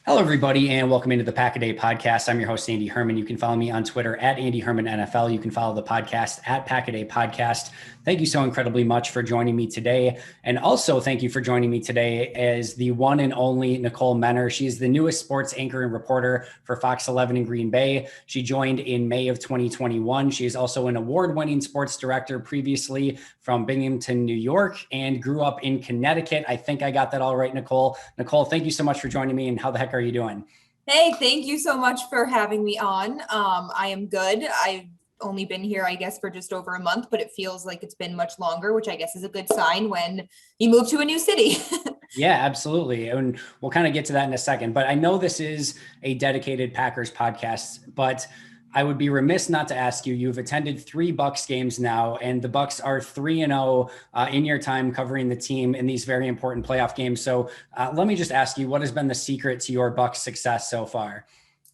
Hello, everybody, and welcome into the Pack a Day podcast. I'm your host, Andy Herman. You can follow me on Twitter at Andy Herman NFL. You can follow the podcast at Pack a Day Podcast. Thank you so incredibly much for joining me today. And also, thank you for joining me today as the one and only Nicole Menner. She is the newest sports anchor and reporter for Fox 11 in Green Bay. She joined in May of 2021. She is also an award-winning sports director previously from Binghamton, New York, and grew up in Connecticut. I think I got that all right, Nicole. Nicole, thank you so much for joining me. And how the heck are you doing? Hey, thank you so much for having me on. I am good. I've only been here, I guess, for just over a month, but it feels like it's been much longer, which I guess is a good sign when you move to a new city. Yeah, absolutely. And we'll kind of get to that in a second. But I know this is a dedicated Packers podcast, but I would be remiss not to ask you. You've attended 3 Bucks games now, and the Bucks are 3-0 in your time covering the team in these very important playoff games. So let me just ask you, what has been the secret to your Bucks success so far?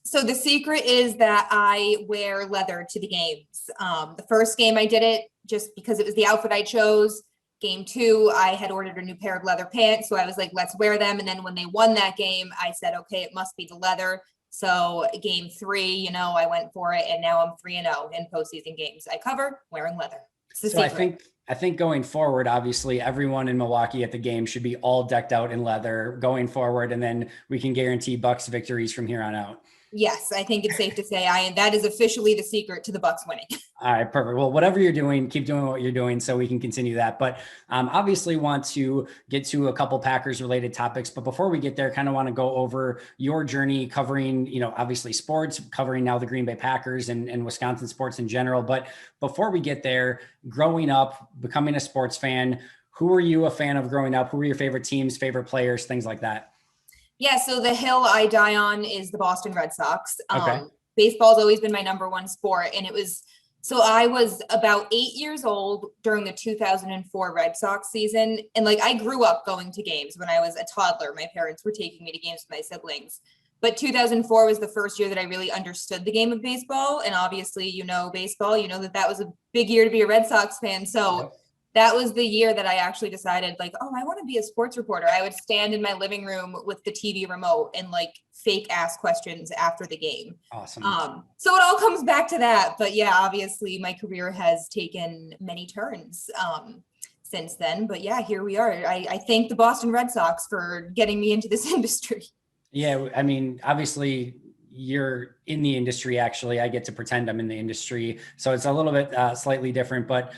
So the secret is that I wear leather to the games. The first game I did it just because it was the outfit I chose. Game 2, I had ordered a new pair of leather pants. So I was like, let's wear them. And then when they won that game, I said, okay, it must be the leather. So game 3, I went for it, and now I'm 3-0 in postseason games. I cover wearing leather. It's the So I secret. think I think going forward, obviously, everyone in Milwaukee at the game should be all decked out in leather going forward, and then we can guarantee Bucks victories from here on out. Yes, I think it's safe to say that is officially the secret to the Bucks winning. All right, perfect. Well, whatever you're doing, keep doing what you're doing so we can continue that. But obviously want to get to a couple Packers related topics. But before we get there, kind of want to go over your journey covering, obviously sports, covering now the Green Bay Packers and Wisconsin sports in general. But before we get there, growing up, becoming a sports fan, who were you a fan of growing up? Who were your favorite teams, favorite players, things like that? Yeah, so the hill I die on is the Boston Red Sox. Okay. Baseball's always been my number one sport, and so I was about 8 years old during the 2004 Red Sox season. And like I grew up going to games when I was a toddler. My parents were taking me to games with my siblings. But 2004 was the first year that I really understood the game of baseball. And obviously, baseball, that was a big year to be a Red Sox fan. So Yep. that was the year that I actually decided, like, oh, I want to be a sports reporter. I would stand in my living room with the TV remote and like fake ask questions after the game. Awesome. So it all comes back to that. But yeah, obviously my career has taken many turns since then. But yeah, here we are. I thank the Boston Red Sox for getting me into this industry. Yeah, I mean, obviously you're in the industry. Actually, I get to pretend I'm in the industry, so it's a little bit slightly different, but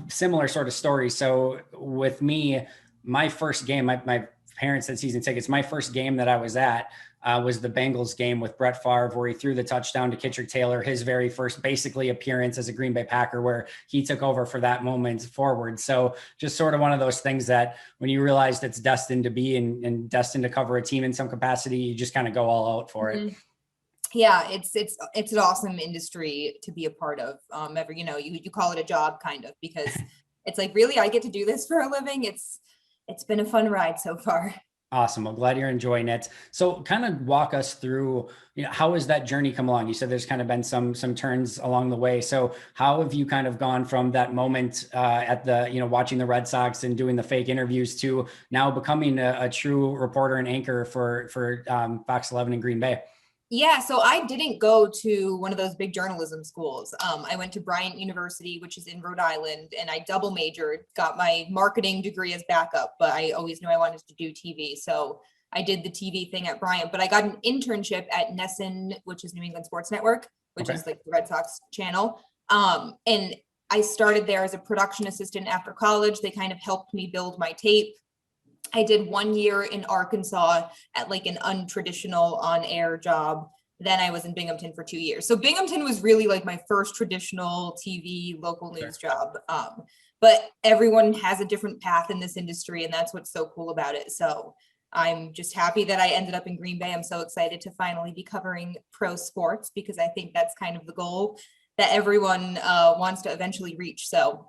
similar sort of story. So with me, my first game, my parents had season tickets. My first game that I was at was the Bengals game with Brett Favre, where he threw the touchdown to Kitcher Taylor, his very first basically appearance as a Green Bay Packer, where he took over for that moment forward. So just sort of one of those things that when you realize that's destined to be and destined to cover a team in some capacity, you just kind of go all out for it. Yeah, it's an awesome industry to be a part of. You call it a job kind of, because it's like, really, I get to do this for a living. It's been a fun ride so far. Awesome. I'm glad you're enjoying it. So kind of walk us through, how has that journey come along? You said there's kind of been some turns along the way. So how have you kind of gone from that moment at the, watching the Red Sox and doing the fake interviews to now becoming a true reporter and anchor for Fox 11 in Green Bay? Yeah, so I didn't go to one of those big journalism schools. I went to Bryant University, which is in Rhode Island, and I double majored, got my marketing degree as backup, but I always knew I wanted to do TV. So I did the TV thing at Bryant, but I got an internship at NESN, which is New England Sports Network, which Okay. is like the Red Sox channel. And I started there as a production assistant after college. They kind of helped me build my tape. I did 1 year in Arkansas at like an untraditional on-air job. Then I was in Binghamton for 2 years. So Binghamton was really like my first traditional TV local news job. But everyone has a different path in this industry, and that's what's so cool about it. So I'm just happy that I ended up in Green Bay. I'm so excited to finally be covering pro sports, because I think that's kind of the goal that everyone wants to eventually reach. So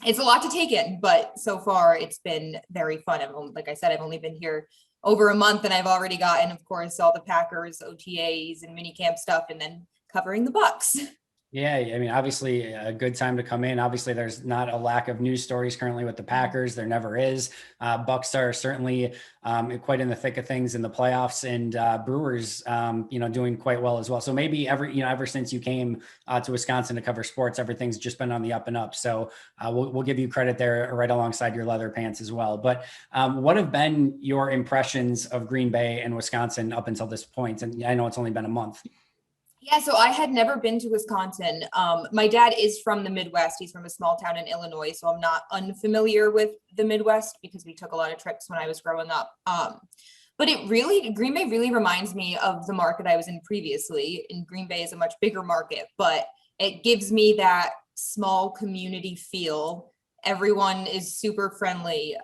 it's a lot to take in, but so far it's been very fun. Like I said, I've only been here over a month, and I've already gotten, of course, all the Packers, OTAs, and minicamp stuff, and then covering the Bucks. Yeah, I mean, obviously a good time to come in. Obviously, there's not a lack of news stories currently with the Packers. There never is. Bucks are certainly quite in the thick of things in the playoffs, and Brewers, doing quite well as well. So maybe ever since you came to Wisconsin to cover sports, everything's just been on the up and up. So we'll give you credit there, right alongside your leather pants as well. But what have been your impressions of Green Bay and Wisconsin up until this point? And I know it's only been a month. Yeah, so I had never been to Wisconsin. My dad is from the Midwest. He's from a small town in Illinois, so I'm not unfamiliar with the Midwest because we took a lot of trips when I was growing up. But Green Bay really reminds me of the market I was in previously. And Green Bay is a much bigger market, but it gives me that small community feel. Everyone is super friendly.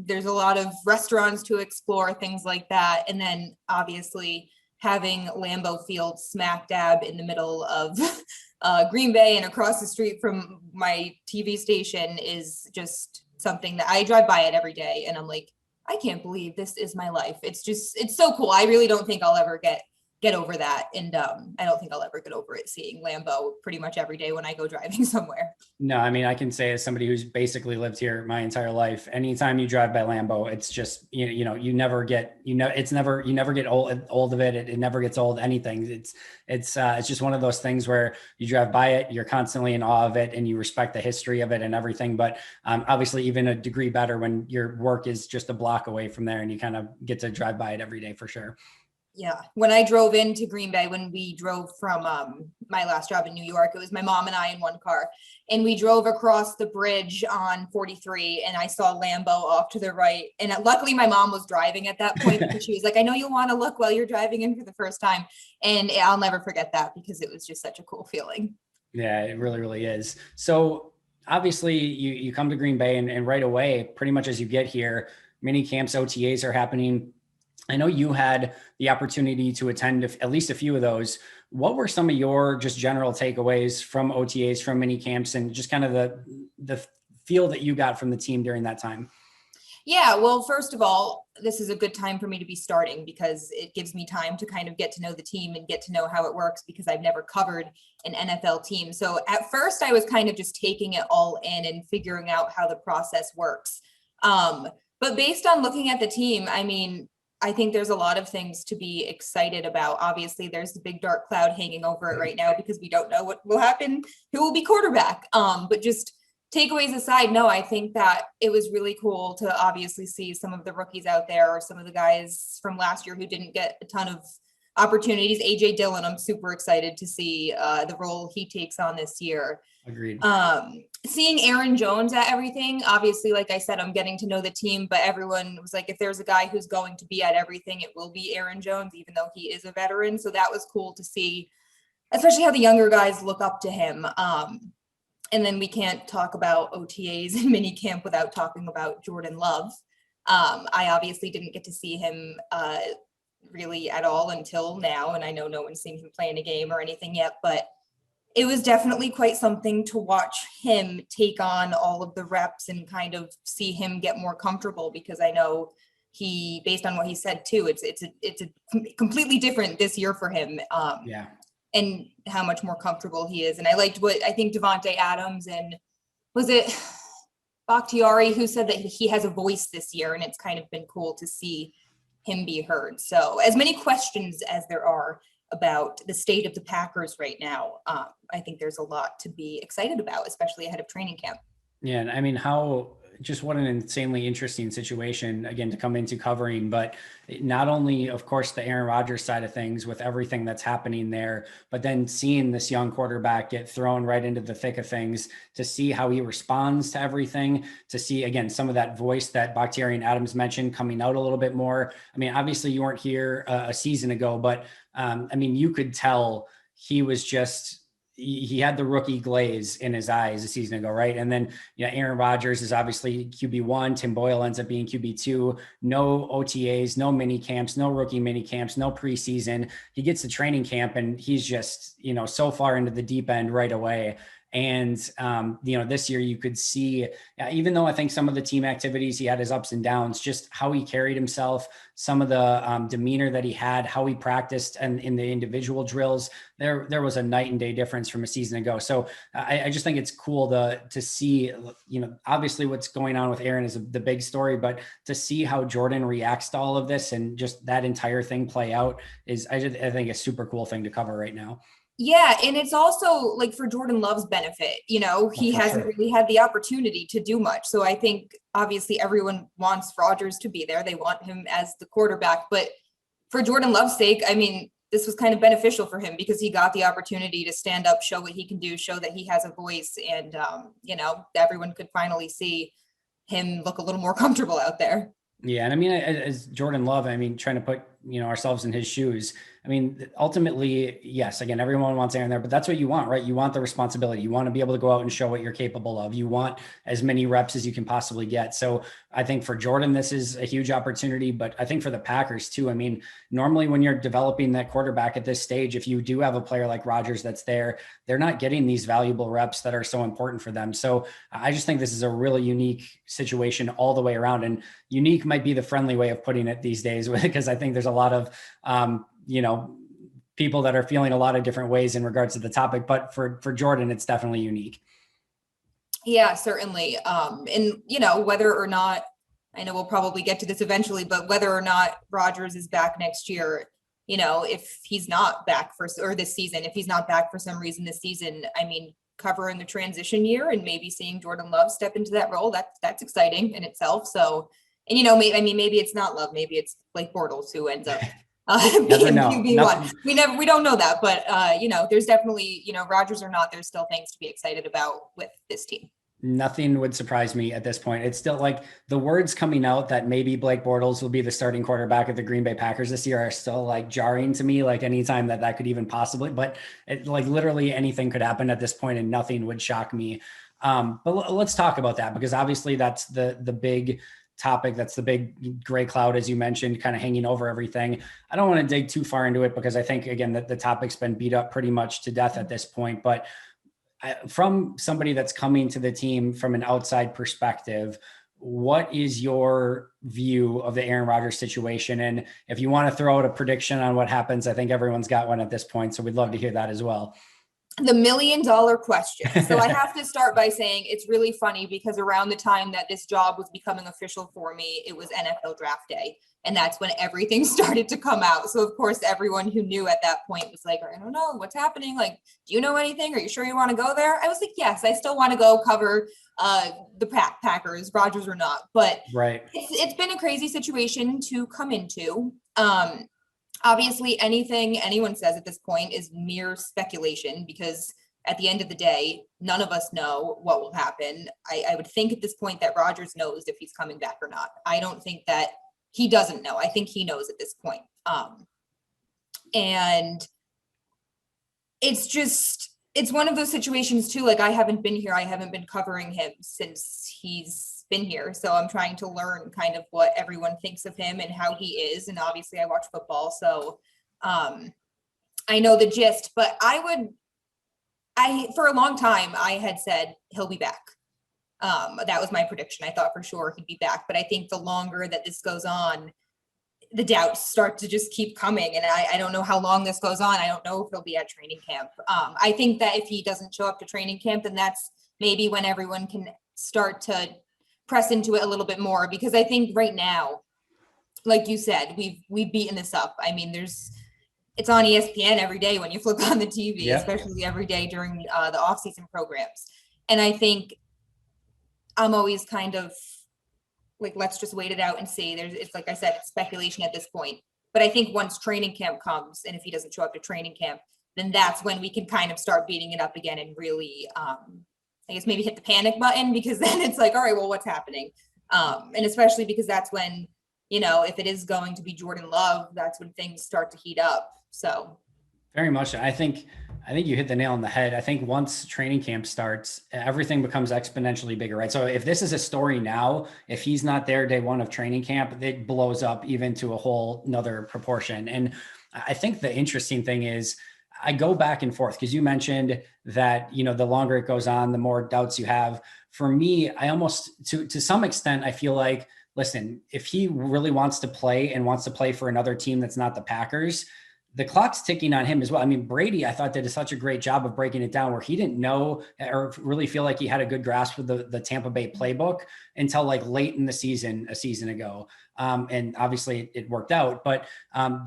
There's a lot of restaurants to explore, things like that. And then obviously having Lambeau Field smack dab in the middle of Green Bay and across the street from my TV station is just something that I drive by it every day. And I'm like, I can't believe this is my life. It's so cool. I really don't think I'll ever get over that. And I don't think I'll ever get over it seeing Lambeau pretty much every day when I go driving somewhere. No, I mean, I can say as somebody who's basically lived here my entire life, anytime you drive by Lambeau, it's just, you never get, you never get old of it. It never gets old, anything. It's just one of those things where you drive by it, you're constantly in awe of it and you respect the history of it and everything. But obviously even a degree better when your work is just a block away from there and you kind of get to drive by it every day for sure. Yeah. When I drove into Green Bay, when we drove from my last job in New York, it was my mom and I in one car. And we drove across the bridge on 43 and I saw Lambeau off to the right. And luckily my mom was driving at that point because she was like, I know you'll want to look while you're driving in for the first time. And I'll never forget that because it was just such a cool feeling. Yeah, it really, really is. So obviously you come to Green Bay and right away, pretty much as you get here, mini camps, OTAs are happening. I know you had the opportunity to attend at least a few of those. What were some of your just general takeaways from OTAs, from mini camps, and just kind of the feel that you got from the team during that time? Yeah, well, first of all, this is a good time for me to be starting because it gives me time to kind of get to know the team and get to know how it works because I've never covered an NFL team. So at first I was kind of just taking it all in and figuring out how the process works. But based on looking at the team, I mean, I think there's a lot of things to be excited about. Obviously, there's the big dark cloud hanging over it right now because we don't know what will happen, who will be quarterback. But just takeaways aside, no, I think that it was really cool to obviously see some of the rookies out there or some of the guys from last year who didn't get a ton of opportunities. AJ Dillon, I'm super excited to see the role he takes on this year. Agreed. Seeing Aaron Jones at everything, obviously, like I said, I'm getting to know the team, but everyone was like, if there's a guy who's going to be at everything, it will be Aaron Jones, even though he is a veteran. So that was cool to see, especially how the younger guys look up to him. And then we can't talk about OTAs and minicamp without talking about Jordan Love. I obviously didn't get to see him really at all until now. And I know no one's seen him play in a game or anything yet, but it was definitely quite something to watch him take on all of the reps and kind of see him get more comfortable because I know he, based on what he said too, it's a completely different this year for him. Yeah. And how much more comfortable he is. And I liked what I think Devontae Adams and was it Bakhtiari who said that he has a voice this year and it's kind of been cool to see him be heard. So as many questions as there are about the state of the Packers right now, I think there's a lot to be excited about, especially ahead of training camp. Yeah. And I mean, what an insanely interesting situation again to come into covering, but not only of course the Aaron Rodgers side of things with everything that's happening there, but then seeing this young quarterback get thrown right into the thick of things to see how he responds to everything, to see again, some of that voice that Bakhtiari and Adams mentioned coming out a little bit more. I mean, obviously you weren't here a season ago, but I mean, you could tell he was just, he had the rookie glaze in his eyes a season ago, right? And then, Aaron Rodgers is obviously QB1. Tim Boyle ends up being QB2. No OTAs, no mini camps, no rookie mini camps, no preseason. He gets to training camp and he's just, so far into the deep end right away. And, this year you could see, even though I think some of the team activities, he had his ups and downs, just how he carried himself, some of the demeanor that he had, how he practiced and in the individual drills, there was a night and day difference from a season ago. So I just think it's cool to see, obviously what's going on with Aaron is the big story, but to see how Jordan reacts to all of this and just that entire thing play out is, I think, a super cool thing to cover right now. Yeah, and it's also like for Jordan Love's benefit, he hasn't really had the opportunity to do much. So I think obviously everyone wants Rodgers to be there. They want him as the quarterback, but for Jordan Love's sake, I mean, this was kind of beneficial for him because he got the opportunity to stand up, show what he can do, show that he has a voice, and everyone could finally see him look a little more comfortable out there. Yeah. And I mean, as Jordan Love, I mean, trying to put, ourselves in his shoes. I mean, ultimately, yes, again, everyone wants Aaron there, but that's what you want, right? You want the responsibility. You want to be able to go out and show what you're capable of. You want as many reps as you can possibly get. So I think for Jordan, this is a huge opportunity, but I think for the Packers too. I mean, normally when you're developing that quarterback at this stage, if you do have a player like Rodgers that's there, they're not getting these valuable reps that are so important for them. So I just think this is a really unique situation all the way around, and unique might be the friendly way of putting it these days, because I think there's a lot of, people that are feeling a lot of different ways in regards to the topic, but for Jordan, it's definitely unique. Yeah, certainly. And whether or not, I know we'll probably get to this eventually, but whether or not Rodgers is back next year, if he's not back this season, if he's not back for some reason this season, I mean, covering the transition year and maybe seeing Jordan Love step into that role, that's exciting in itself. So, and maybe it's not Love, maybe it's Blake Bortles who ends up being QB1. We don't know that, but there's definitely, Rodgers or not, there's still things to be excited about with this team. Nothing would surprise me at this point. It's still like the words coming out that maybe Blake Bortles will be the starting quarterback of the Green Bay Packers this year are still like jarring to me, like anytime that could even possibly, but like literally anything could happen at this point and nothing would shock me. But let's talk about that, because obviously that's the big topic. That's the big gray cloud, as you mentioned, kind of hanging over everything. I don't want to dig too far into it because I think, again, that the topic's been beat up pretty much to death at this point. But from somebody that's coming to the team from an outside perspective, what is your view of the Aaron Rodgers situation? And if you want to throw out a prediction on what happens, I think everyone's got one at this point. So we'd love to hear that as well. The $1 million question. So I have to start by saying it's really funny because around the time that this job was becoming official for me, it was NFL draft day. And that's when everything started to come out. So of course, everyone who knew at that point was like, I don't know what's happening. Like, do you know anything? Are you sure you want to go there? I was like, yes, I still want to go cover the Packers, Rodgers or not. But right. It's been a crazy situation to come into. Obviously, anything anyone says at this point is mere speculation because at the end of the day, none of us know what will happen. I would think at this point that Rodgers knows if he's coming back or not. I don't think that he doesn't know. I think he knows at this point. And it's one of those situations too. Like I haven't been here. I haven't been covering him since he's been here. So I'm trying to learn kind of what everyone thinks of him and how he is. And obviously I watch football. So I know the gist, but for a long time, I had said he'll be back. That was my prediction. I thought for sure he'd be back, but I think the longer that this goes on, the doubts start to just keep coming. And I don't know how long this goes on. I don't know if he'll be at training camp. I think that if he doesn't show up to training camp, then that's maybe when everyone can start to press into it a little bit more, because I think right now, like you said, we've beaten this up. I mean, it's on ESPN every day when you flip on the TV, especially every day during the off-season programs. And I think I'm always kind of like, let's just wait it out and see. It's like I said, it's speculation at this point. But I think once training camp comes, and if he doesn't show up to training camp, then that's when we can kind of start beating it up again and really, I guess maybe hit the panic button, because then it's like, all right, well, what's happening? And especially because that's when, if it is going to be Jordan Love, that's when things start to heat up. So very much. I think you hit the nail on the head. I think once training camp starts, everything becomes exponentially bigger, right? So if this is a story now, if he's not there day one of training camp, it blows up even to a whole nother proportion. And I think the interesting thing is, I go back and forth because you mentioned that, the longer it goes on, the more doubts you have. For me, I almost, to some extent, I feel like, listen, if he really wants to play and wants to play for another team that's not the Packers, the clock's ticking on him as well. I mean, Brady, I thought did such a great job of breaking it down where he didn't know or really feel like he had a good grasp of the Tampa Bay playbook until like late in the season, a season ago. And obviously it worked out, but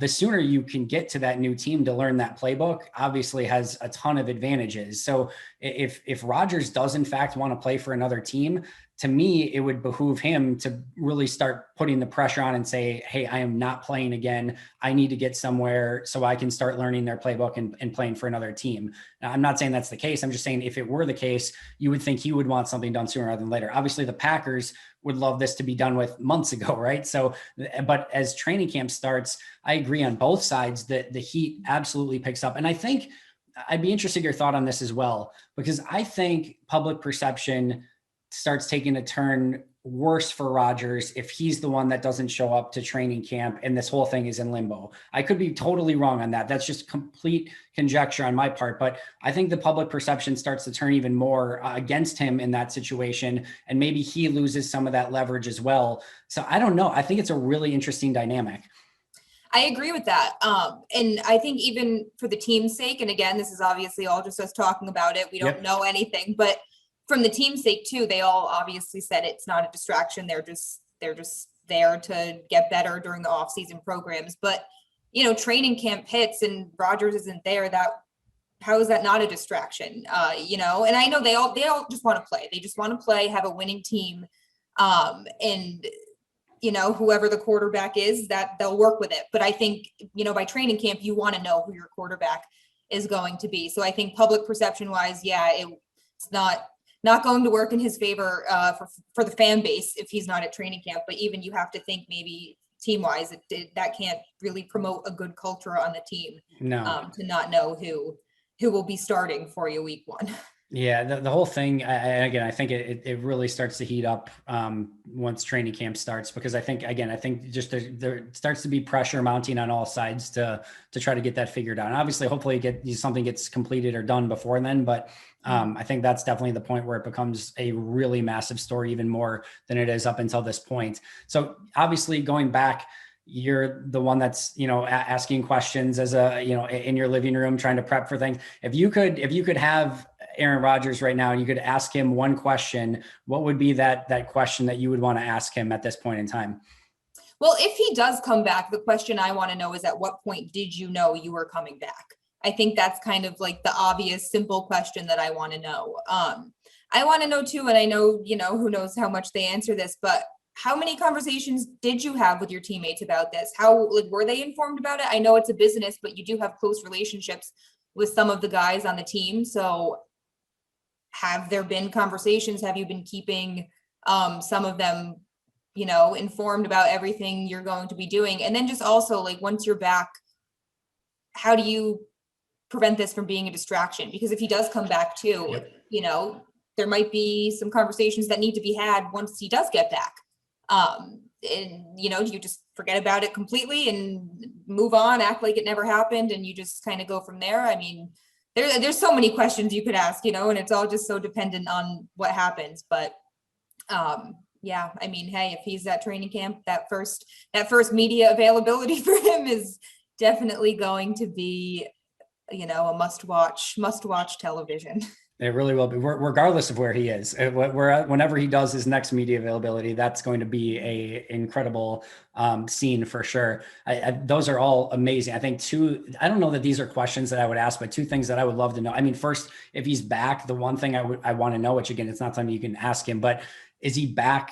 the sooner you can get to that new team to learn that playbook obviously has a ton of advantages. So if Rodgers does in fact want to play for another team, to me, it would behoove him to really start putting the pressure on and say, hey, I am not playing again. I need to get somewhere so I can start learning their playbook and playing for another team. Now, I'm not saying that's the case. I'm just saying if it were the case, you would think he would want something done sooner rather than later. Obviously, the Packers would love this to be done with months ago, right? So, but as training camp starts, I agree on both sides that the heat absolutely picks up. And I think I'd be interested in your thought on this as well, because I think public perception starts taking a turn worse for Rodgers if he's the one that doesn't show up to training camp and this whole thing is in limbo. I could be totally wrong on that. That's just complete conjecture on my part, but I think the public perception starts to turn even more against him in that situation. And maybe he loses some of that leverage as well. So I don't know. I think it's a really interesting dynamic. I agree with that. And I think even for the team's sake, and again, this is obviously all just us talking about it. We don't know anything, but from the team's sake too, they all obviously said it's not a distraction. They're just there to get better during the off-season programs. But, training camp hits and Rodgers isn't there. How is that not a distraction? And I know they all just want to play. They just want to play, have a winning team. And whoever the quarterback is, that they'll work with it. But I think, by training camp, you want to know who your quarterback is going to be. So I think public perception wise, it's not going to work in his favor for the fan base if he's not at training camp. But even you have to think maybe team wise, that can't really promote a good culture on the team. No. To not know who will be starting for you week one. Yeah, the whole thing, I think it really starts to heat up once training camp starts, because I think just there starts to be pressure mounting on all sides to try to get that figured out. And obviously, hopefully something gets completed or done before then. But I think that's definitely the point where it becomes a really massive story, even more than it is up until this point. So obviously going back, you're the one that's, asking questions as in your living room, trying to prep for things. If you could have Aaron Rodgers right now and you could ask him one question, what would be that question that you would want to ask him at this point in time? Well, if he does come back, the question I want to know is, at what point did you know you were coming back? I think that's kind of like the obvious, simple question that I want to know. I want to know too, and I know, who knows how much they answer this, but how many conversations did you have with your teammates about this? How were they informed about it? I know it's a business, but you do have close relationships with some of the guys on the team. So have there been conversations? Have you been keeping some of them, informed about everything you're going to be doing? And then just also, once you're back, how do you prevent this from being a distraction? Because if he does come back too, there might be some conversations that need to be had once he does get back. And do you just forget about it completely and move on, act like it never happened, and you just kind of go from there? I mean, there's so many questions you could ask, and it's all just so dependent on what happens. But hey, if he's at training camp, that first media availability for him is definitely going to be, a must watch television. It really will be, regardless of where he is. Whenever he does his next media availability, that's going to be a incredible scene for sure. Those are all amazing. I think I don't know that these are questions that I would ask, but two things that I would love to know. I mean, first, if he's back, the one thing I want to know, which again, it's not something you can ask him, but is he back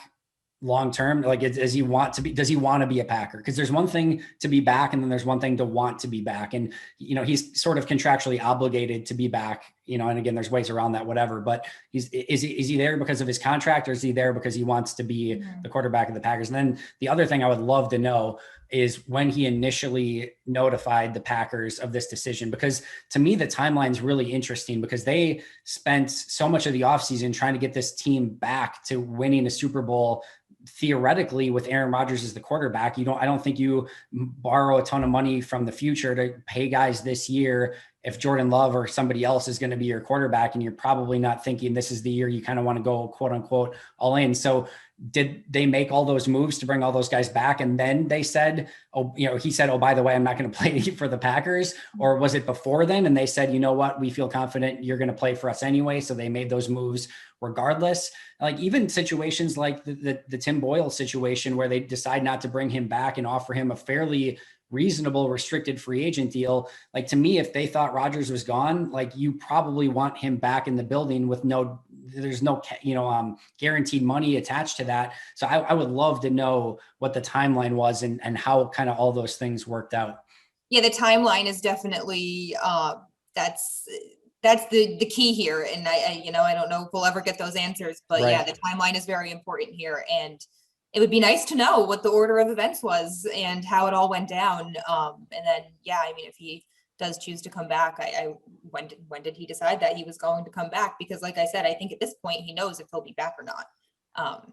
long-term? Does he want to be a Packer? Because there's one thing to be back, and then there's one thing to want to be back. And, he's sort of contractually obligated to be back, and again, there's ways around that, whatever, but is he there because of his contract, or is he there because he wants to be the quarterback of the Packers? And then the other thing I would love to know is when he initially notified the Packers of this decision, because to me, the timeline is really interesting, because they spent so much of the offseason trying to get this team back to winning a Super Bowl, theoretically, with Aaron Rodgers as the quarterback. I don't think you borrow a ton of money from the future to pay guys this year if Jordan Love or somebody else is going to be your quarterback, and you're probably not thinking this is the year you kind of want to go quote unquote all in. So did they make all those moves to bring all those guys back? And then they said, oh, he said, oh, by the way, I'm not going to play for the Packers. Or was it before then? And they said, you know what, we feel confident you're going to play for us anyway. So they made those moves regardless. Like even situations like the Tim Boyle situation where they decide not to bring him back and offer him a fairly reasonable restricted free agent deal. Like to me, if they thought Rodgers was gone, like you probably want him back in the building with there's no, guaranteed money attached to that. So I would love to know what the timeline was and how kind of all those things worked out. Yeah, the timeline is definitely, that's the key here. And I don't know if we'll ever get those answers, but right. Yeah, the timeline is very important here. And it would be nice to know what the order of events was and how it all went down. And then, yeah, I mean, if he does choose to come back, when did he decide that he was going to come back? Because like I said, I think at this point he knows if he'll be back or not.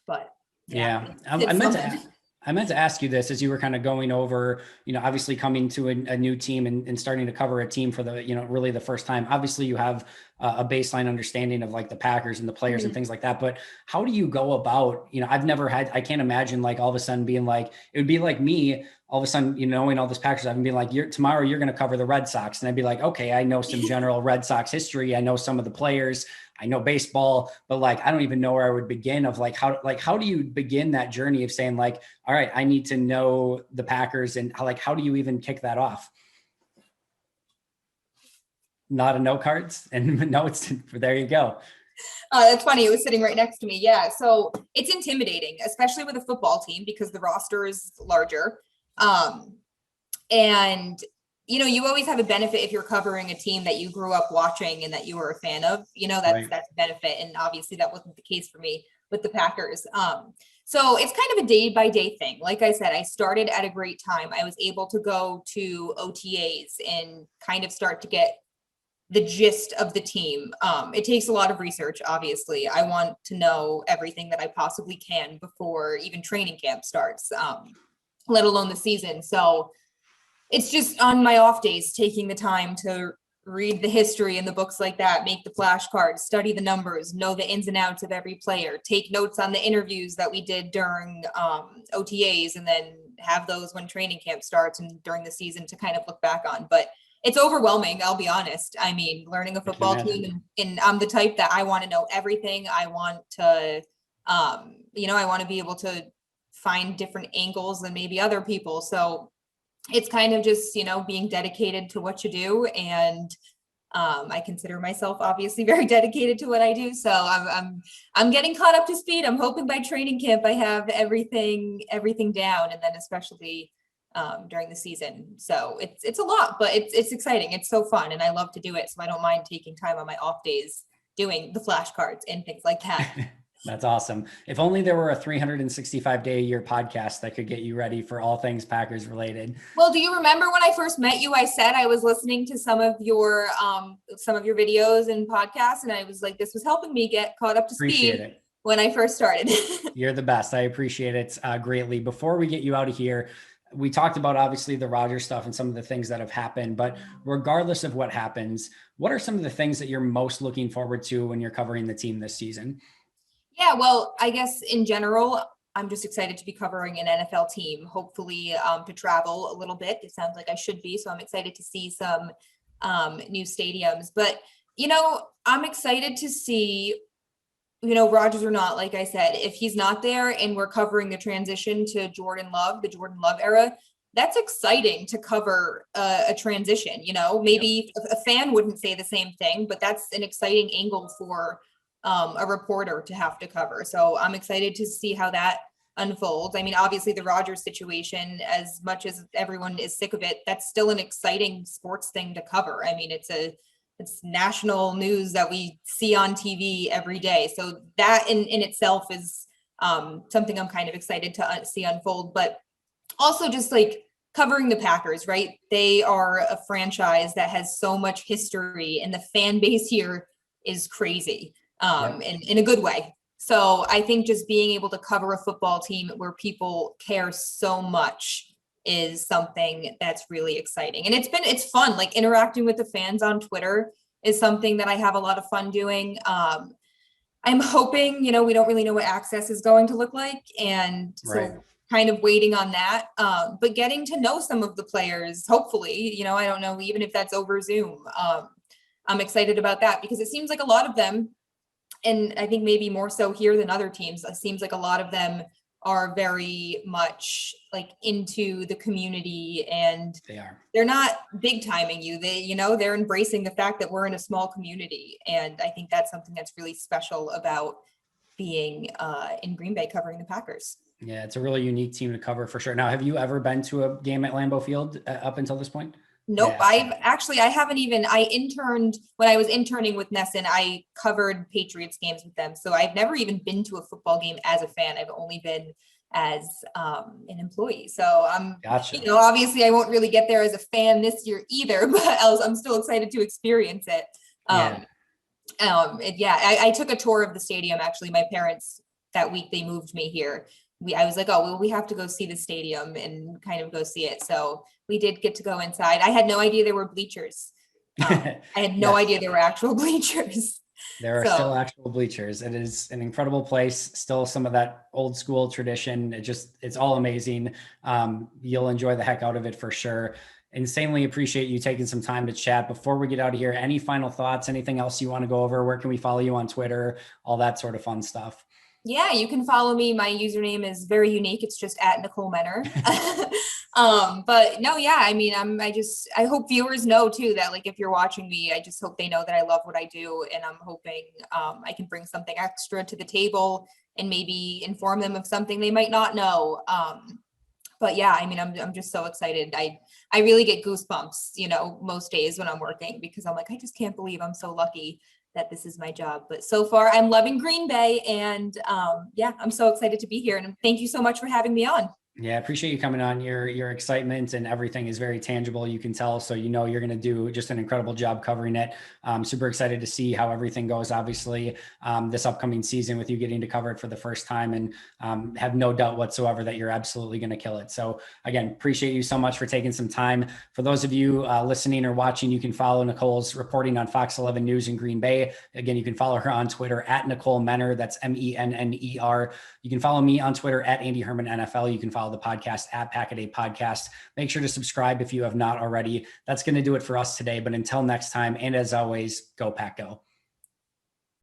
But yeah. I meant to ask you this as you were kind of going over, obviously coming to a new team and starting to cover a team for the, really the first time. Obviously you have a baseline understanding of like the Packers and the players and things like that. But how do you go about, I can't imagine like all of a sudden being like, it would be like me all of a sudden, knowing all this Packers, I've been like, tomorrow you're going to cover the Red Sox. And I'd be like, okay, I know some general Red Sox history. I know some of the players. I know baseball, but like, I don't even know where I would begin of how do you begin that journey of saying like, all right, I need to know the Packers, and how do you even kick that off? Not a note cards and notes. There you go. That's funny. It was sitting right next to me. Yeah. So it's intimidating, especially with a football team because the roster is larger. And you always have a benefit if you're covering a team that you grew up watching and that you were a fan of, that's a benefit. And obviously that wasn't the case for me with the Packers. So it's kind of a day by day thing. Like I said, I started at a great time. I was able to go to OTAs and kind of start to get the gist of the team. It takes a lot of research, obviously. I want to know everything that I possibly can before even training camp starts, let alone the season. So it's just on my off days, taking the time to read the history and the books like that, make the flashcards, study the numbers, know the ins and outs of every player, take notes on the interviews that we did during OTAs, and then have those when training camp starts and during the season to kind of look back on. But it's overwhelming, I'll be honest. I mean, learning a football team, and I'm the type that I want to know everything. I want to, I want to be able to find different angles than maybe other people. So it's kind of just, being dedicated to what you do. And I consider myself obviously very dedicated to what I do. So I'm getting caught up to speed. I'm hoping by training camp I have everything down, and then especially during the season. So it's a lot, but it's exciting. It's so fun, and I love to do it. So I don't mind taking time on my off days doing the flashcards and things like that. That's awesome. If only there were a 365-day-a-year podcast that could get you ready for all things Packers related. Well, do you remember when I first met you, I said I was listening to some of your videos and podcasts, and I was like, this was helping me get caught up to speed when I first started. You're the best. I appreciate it greatly. Before we get you out of here, we talked about obviously the Rodgers stuff and some of the things that have happened, but regardless of what happens, what are some of the things that you're most looking forward to when you're covering the team this season? Yeah, well, I guess in general, I'm just excited to be covering an NFL team, hopefully to travel a little bit. It sounds like I should be. So I'm excited to see some new stadiums. But, I'm excited to see, Rodgers or not, like I said, if he's not there and we're covering the transition to the Jordan Love era, that's exciting to cover a transition. Maybe a fan wouldn't say the same thing, but that's an exciting angle for a reporter to have to cover. So I'm excited to see how that unfolds. I mean, obviously the Rodgers situation, as much as everyone is sick of it, that's still an exciting sports thing to cover. I mean, it's national news that we see on TV every day. So that in itself is something I'm kind of excited to see unfold, but also just like covering the Packers, right? They are a franchise that has so much history, and the fan base here is crazy. In a good way. So I think just being able to cover a football team where people care so much is something that's really exciting. And it's fun, like interacting with the fans on Twitter is something that I have a lot of fun doing. I'm hoping, we don't really know what access is going to look like. And Right. so kind of waiting on that, but getting to know some of the players, hopefully, I don't know, even if that's over Zoom. I'm excited about that because it seems like a lot of them, and I think maybe more so here than other teams, it seems like a lot of them are very much like into the community, and they're not big timing you. They're embracing the fact that we're in a small community. And I think that's something that's really special about being in Green Bay covering the Packers. Yeah, it's a really unique team to cover for sure. Now, have you ever been to a game at Lambeau Field up until this point? Nope. Yeah. I interned when I was interning with Nesson. I covered Patriots games with them. So I've never even been to a football game as a fan. I've only been as an employee. So gotcha. Obviously I won't really get there as a fan this year either, but I'm still excited to experience it. I took a tour of the stadium. Actually, my parents that week, they moved me here. I was like, oh, well, we have to go see the stadium and kind of go see it. So we did get to go inside. I had no idea there were bleachers. I had no idea there were actual bleachers. There are still actual bleachers. It is an incredible place. Still some of that old school tradition. It's all amazing. You'll enjoy the heck out of it for sure. Insanely appreciate you taking some time to chat. Before we get out of here, any final thoughts, anything else you want to go over? Where can we follow you on Twitter? All that sort of fun stuff. Yeah, you can follow me. My username is very unique. It's just at Nicole Menner. But no, yeah, I mean, I hope viewers know too, that like, if you're watching me, I just hope they know that I love what I do. And I'm hoping I can bring something extra to the table and maybe inform them of something they might not know. But yeah, I mean, I'm just so excited. I really get goosebumps, most days when I'm working, because I'm like, I just can't believe I'm so lucky that this is my job. But so far I'm loving Green Bay, and I'm so excited to be here. And thank you so much for having me on. Yeah, I appreciate you coming on. Your excitement and everything is very tangible. You can tell, so you're going to do just an incredible job covering it. Super excited to see how everything goes. Obviously, this upcoming season with you getting to cover it for the first time, and have no doubt whatsoever that you're absolutely going to kill it. So again, appreciate you so much for taking some time. For those of you listening or watching, you can follow Nicole's reporting on Fox 11 News in Green Bay. Again, you can follow her on Twitter at Nicole Menner. That's Menner. You can follow me on Twitter at Andy Herman NFL. You can follow the podcast at Pack-A-Day Podcast. Make sure to subscribe if you have not already. That's going to do it for us today. But until next time, and as always, go Pack Go.